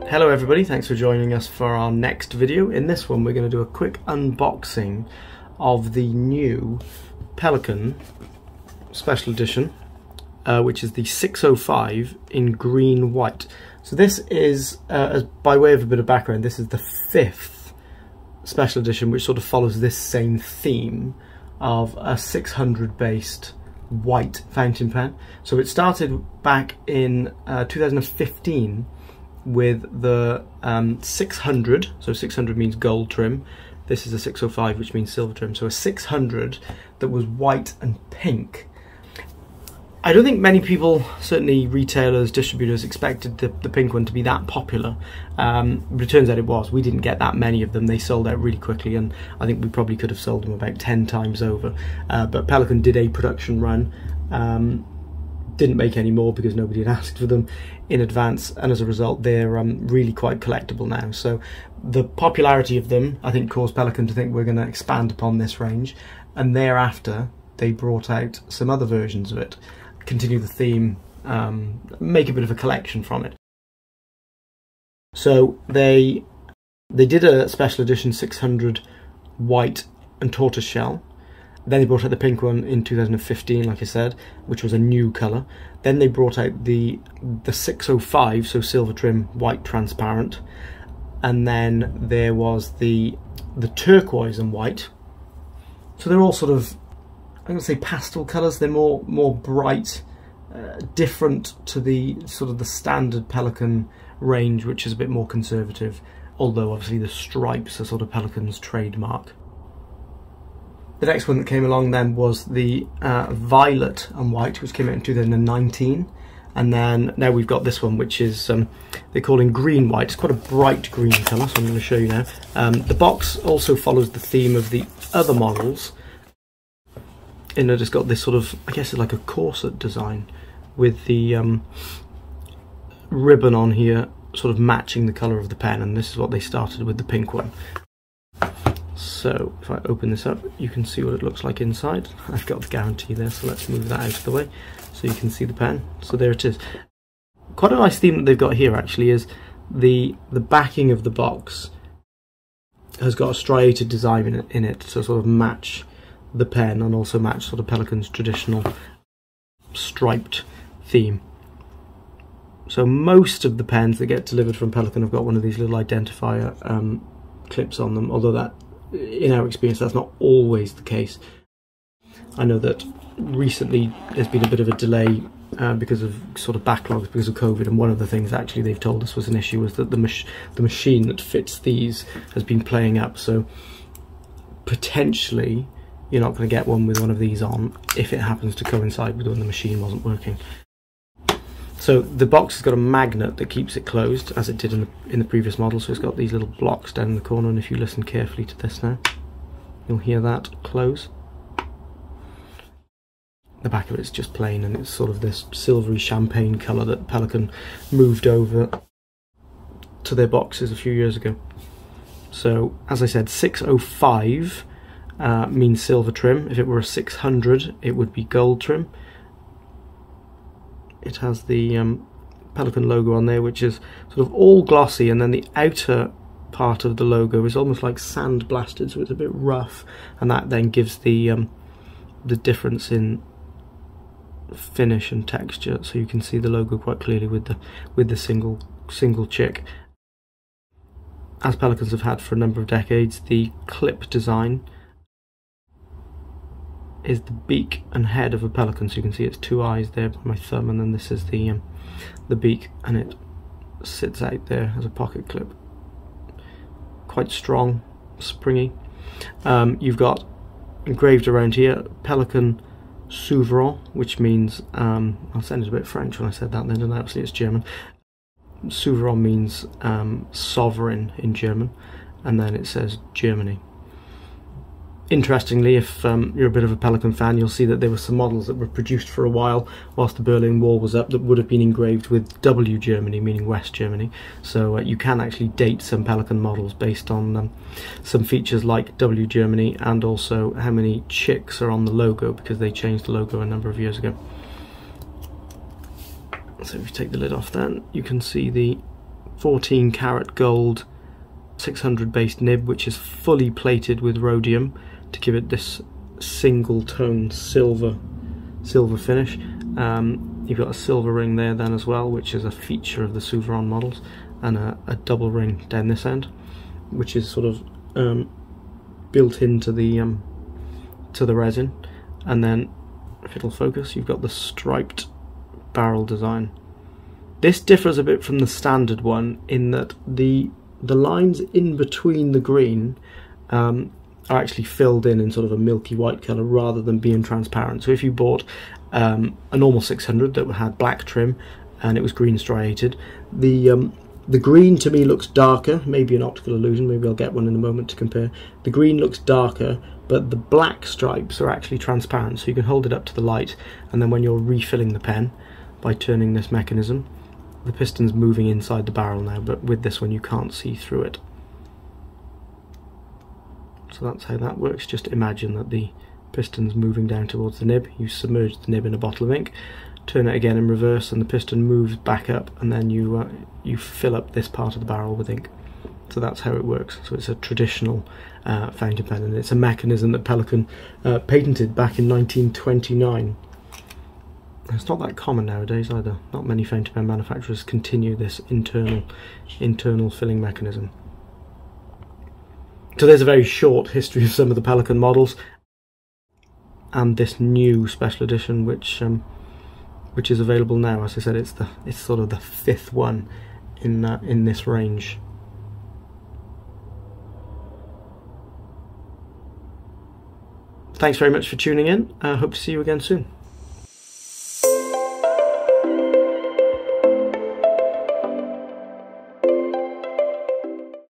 Hello everybody, thanks for joining us for our next video. In this one we're going to do a quick unboxing of the new Pelikan Special Edition, which is the 605 in green white. So this is, by way of a bit of background, this is the 5th Special Edition which sort of follows this same theme of a 600 based white fountain pen. So it started back in 2015 with the 600, so 600 means gold trim. This is a 605 which means silver trim, so a 600 that was white and pink. I don't think many people, certainly retailers, distributors, expected the pink one to be that popular, but it turns out it was. We didn't get that many of them. They sold out really quickly, and I think we probably could have sold them about 10 times over, but Pelikan did a production run, didn't make any more because nobody had asked for them in advance, and as a result they're really quite collectible now. So the popularity of them, I think, caused Pelikan to think we're going to expand upon this range, and thereafter they brought out some other versions of it, continue the theme, make a bit of a collection from it. So they did a special edition 600 white and tortoiseshell. Then they brought out the pink one in 2015, like I said, which was a new colour. Then they brought out the 605, so silver trim, white transparent. And then there was the turquoise and white. So they're all sort of, I'm going to say pastel colours. They're more bright, different to the sort of the standard Pelikan range, which is a bit more conservative. Although obviously the stripes are sort of Pelikan's trademark. The next one that came along then was the violet and white, which came out in 2019, and then now we've got this one, which is they call in green white. It's quite a bright green colour, so I'm going to show you now. The box also follows the theme of the other models, in that it's got this sort of, I guess it's like a corset design with the ribbon on here sort of matching the colour of the pen, and this is what they started with the pink one. So if I open this up, you can see what it looks like inside. I've got the guarantee there, so let's move that out of the way so you can see the pen. So there it is. Quite a nice theme that they've got here actually is the backing of the box has got a striated design in it to sort of match the pen and also match sort of Pelikan's traditional striped theme. So most of the pens that get delivered from Pelikan have got one of these little identifier clips on them, although that, in our experience, that's not always the case. I know that recently there's been a bit of a delay because of sort of backlogs because of COVID, and one of the things actually they've told us was an issue was that the machine that fits these has been playing up, so potentially you're not going to get one with one of these on if it happens to coincide with when the machine wasn't working. So the box has got a magnet that keeps it closed, as it did in the previous model, so it's got these little blocks down in the corner, and if you listen carefully to this now, you'll hear that close. The back of it's just plain, and it's sort of this silvery champagne colour that Pelikan moved over to their boxes a few years ago. So, as I said, 605 means silver trim. If it were a 600, it would be gold trim. It has the Pelikan logo on there, which is sort of all glossy, and then the outer part of the logo is almost like sand blasted, so it's a bit rough, and that then gives the difference in finish and texture. So you can see the logo quite clearly with the single chick. As Pelikans have had for a number of decades, the clip design is the beak and head of a pelican, so you can see it's two eyes there by my thumb, and then this is the beak, and it sits out there as a pocket clip. Quite strong, springy. You've got engraved around here Pelikan Souverain, which means I'll sound a bit French when I said that then, and actually it's German. Souverain means sovereign in German, and then it says Germany. Interestingly, if you're a bit of a Pelikan fan, you'll see that there were some models that were produced for a while whilst the Berlin Wall was up that would have been engraved with W Germany, meaning West Germany. So you can actually date some Pelikan models based on some features like W Germany, and also how many chicks are on the logo, because they changed the logo a number of years ago. So if you take the lid off then, you can see the 14 karat gold 600 based nib, which is fully plated with rhodium to give it this single tone silver finish. You've got a silver ring there then as well, which is a feature of the Souveron models, and a double ring down this end, which is sort of built into the resin. And then, if it'll focus, you've got the striped barrel design. This differs a bit from the standard one in that the lines in between the green are actually filled in sort of a milky white colour rather than being transparent. So if you bought a normal 600 that had black trim and it was green striated, the green to me looks darker, maybe an optical illusion, maybe I'll get one in a moment to compare. The green looks darker, but the black stripes are actually transparent, so you can hold it up to the light, and then when you're refilling the pen by turning this mechanism, the piston's moving inside the barrel now, but with this one you can't see through it. So that's how that works. Just imagine that the piston's moving down towards the nib, you submerge the nib in a bottle of ink, turn it again in reverse, and the piston moves back up, and then you fill up this part of the barrel with ink. So that's how it works. So it's a traditional fountain pen, and it's a mechanism that Pelikan patented back in 1929. It's not that common nowadays either. Not many fountain pen manufacturers continue this internal filling mechanism. So there's a very short history of some of the Pelikan models, and this new special edition, which is available now. As I said, it's sort of the 5th one in this range. Thanks very much for tuning in. I hope to see you again soon.